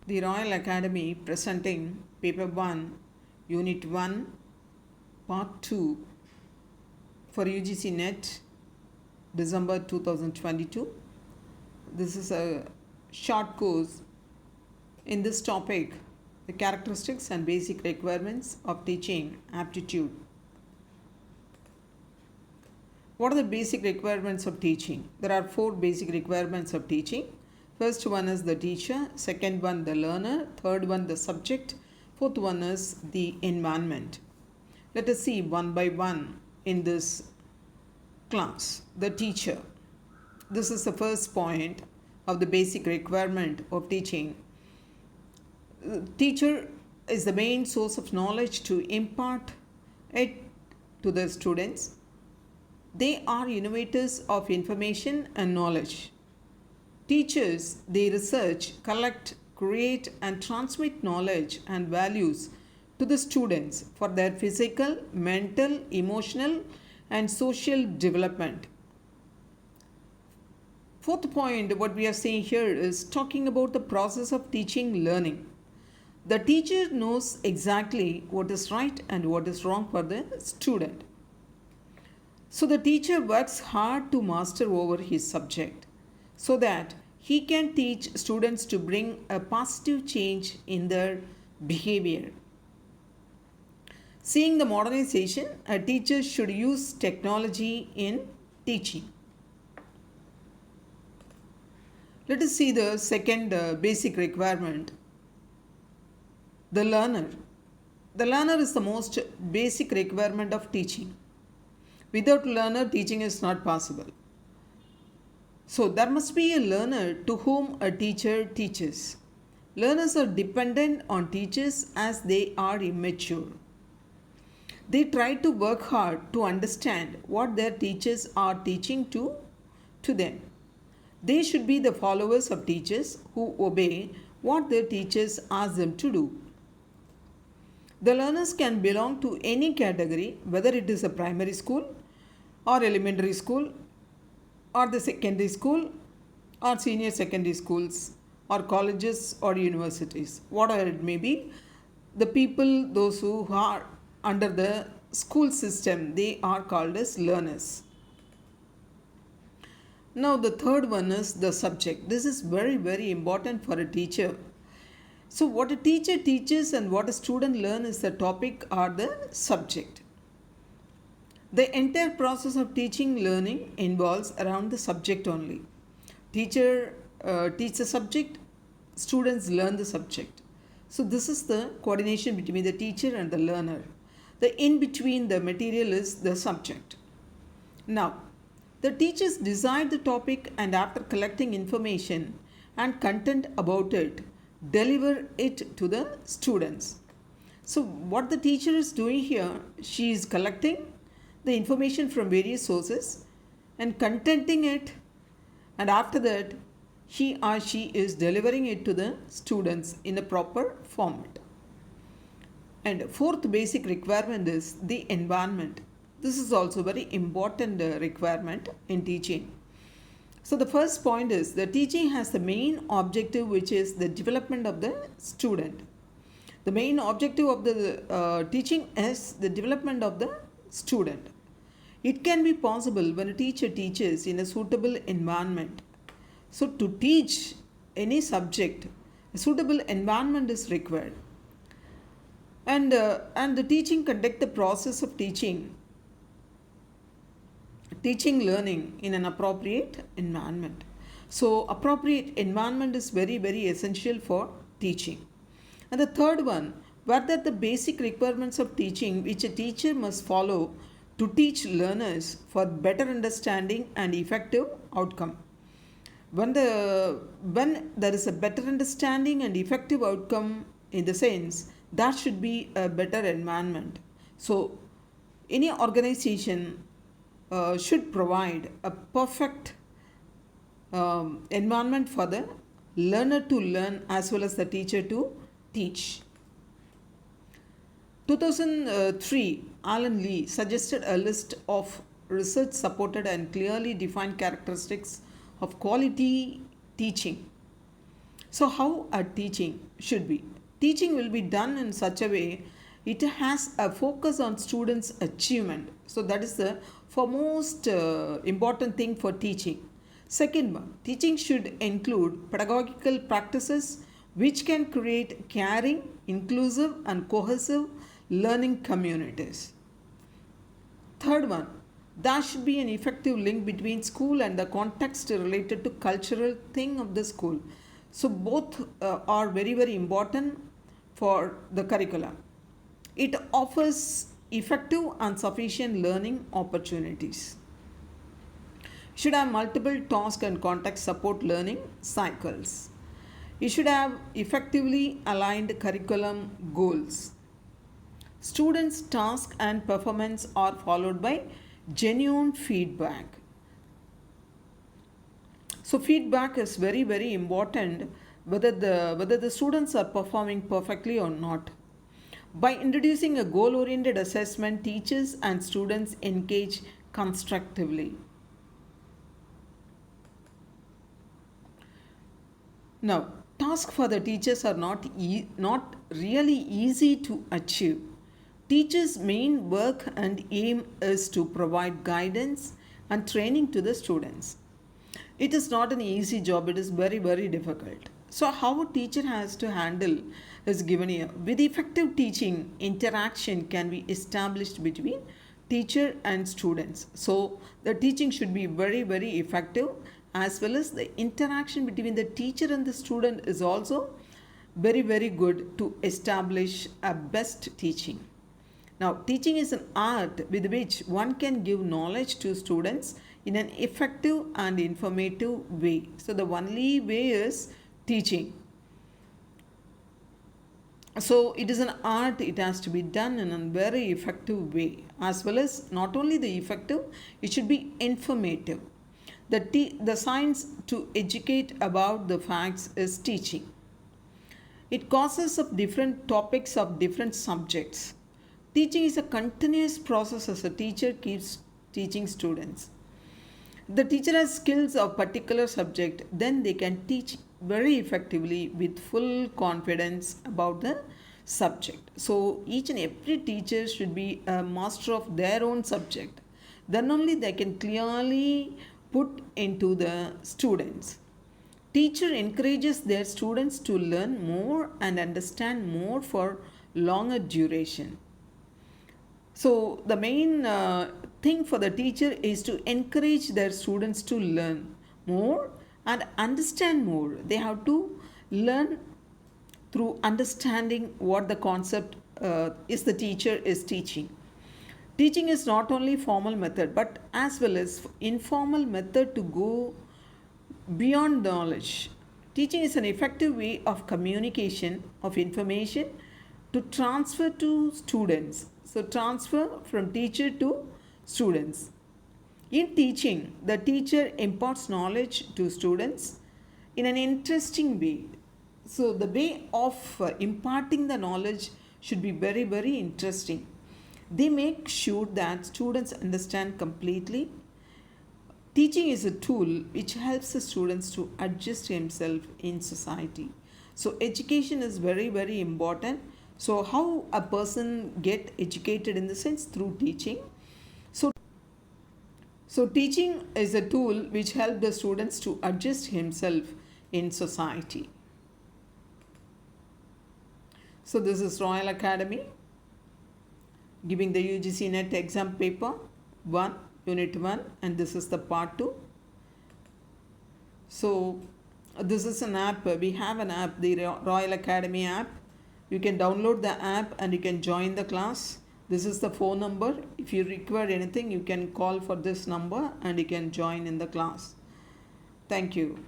The Royal Academy presenting Paper 1, Unit 1, Part 2 for UGC NET, December 2022. This is a short course. In this topic, the characteristics and basic requirements of teaching aptitude. What are the basic requirements of teaching? There are 4 basic requirements of teaching. First one is the teacher, second one the learner, third one the subject, fourth one is the environment. Let us see one by one in this class. The teacher. This is the first point of the basic requirement of teaching. Teacher is the main source of knowledge to impart it to the students. They are innovators of information and knowledge. Teachers, they research, collect, create and transmit knowledge and values to the students for their physical, mental, emotional and social development. Fourth point, what we are saying here is talking about the process of teaching learning. The teacher knows exactly what is right and what is wrong for the student. So the teacher works hard to master over his subject so that he can teach students to bring a positive change in their behavior. Seeing the modernization, a teacher should use technology in teaching. Let us see the second basic requirement. The learner. The learner is the most basic requirement of teaching. Without learner, teaching is not possible. So there must be a learner to whom a teacher teaches. Learners are dependent on teachers as they are immature. They try to work hard to understand what their teachers are teaching to them. They should be the followers of teachers who obey what their teachers ask them to do. The learners can belong to any category, whether it is a primary school or elementary school or the secondary school or senior secondary schools or colleges or universities, whatever it may be. The people, those who are under the school system, they are called as learners. Now the third one is the subject. This is very, very important for a teacher. So what a teacher teaches and what a student learns is the topic or the subject. The entire process of teaching learning involves around the subject only. Teacher teaches the subject, students learn the subject. So this is the coordination between the teacher and the learner. The in between the material is the subject. Now, the teachers decide the topic and after collecting information and content about it, deliver it to the students. So what the teacher is doing here, she is collecting the information from various sources and contenting it, and after that he or she is delivering it to the students in a proper format. And fourth basic requirement is the environment. This is also very important requirement in teaching. So the first point is the teaching has the main objective, which is the development of the student. The main objective of the teaching is the development of the student. It can be possible when a teacher teaches in a suitable environment. So to teach any subject, a suitable environment is required. And the teaching conduct the process of teaching learning in an appropriate environment. So appropriate environment is very, very essential for teaching. And the third one, what are the basic requirements of teaching which a teacher must follow to teach learners for better understanding and effective outcome. When there is a better understanding and effective outcome, in the sense that should be a better environment. So any organization should provide a perfect environment for the learner to learn as well as the teacher to teach. 2003, Alan Lee suggested a list of research supported and clearly defined characteristics of quality teaching. So, how a teaching should be? Teaching will be done in such a way it has a focus on students' achievement. So, that is the foremost important thing for teaching. Second one, teaching should include pedagogical practices which can create caring, inclusive, and cohesive learning communities. Third one, there should be an effective link between school and the context related to cultural thing of the school. So both are very very important for the curriculum. It offers effective and sufficient learning opportunities. Should have multiple task and context support learning cycles. You should have effectively aligned curriculum goals. Students' task and performance are followed by genuine feedback. So feedback is very very important whether the students are performing perfectly or not. By introducing a goal oriented assessment, teachers and students engage constructively. Now, tasks for the teachers are not really easy to achieve. Teachers' main work and aim is to provide guidance and training to the students. It is not an easy job, it is very, very difficult. So, how a teacher has to handle is given here. With effective teaching, interaction can be established between teacher and students. So, the teaching should be very, very effective, as well as the interaction between the teacher and the student is also very, very good to establish a best teaching. Now, teaching is an art with which one can give knowledge to students in an effective and informative way. So, the only way is teaching. So, it is an art, it has to be done in a very effective way, as well as not only the effective, it should be informative. The science to educate about the facts is teaching. It causes of different topics of different subjects. Teaching is a continuous process as a teacher keeps teaching students. The teacher has skills of particular subject, then they can teach very effectively with full confidence about the subject. So each and every teacher should be a master of their own subject. Then only they can clearly put into the students. Teacher encourages their students to learn more and understand more for longer duration. So the main thing for the teacher is to encourage their students to learn more and understand more. They have to learn through understanding what the concept is the teacher is teaching. Teaching is not only formal method but as well as informal method to go beyond knowledge. Teaching is an effective way of communication of information to transfer to students. So, transfer from teacher to students. In teaching, the teacher imparts knowledge to students in an interesting way. So, the way of imparting the knowledge should be very, very interesting. They make sure that students understand completely. Teaching is a tool which helps the students to adjust himself in society. So, education is very, very important. So, how a person get educated in the sense through teaching. So teaching is a tool which helps the students to adjust himself in society. So this is Royal Academy giving the UGC NET exam paper 1, Unit 1, and this is the part 2. So this is an app. We have an app, the Royal Academy app. You can download the app and you can join the class. This is the phone number. If you require anything, you can call for this number and you can join in the class. Thank you.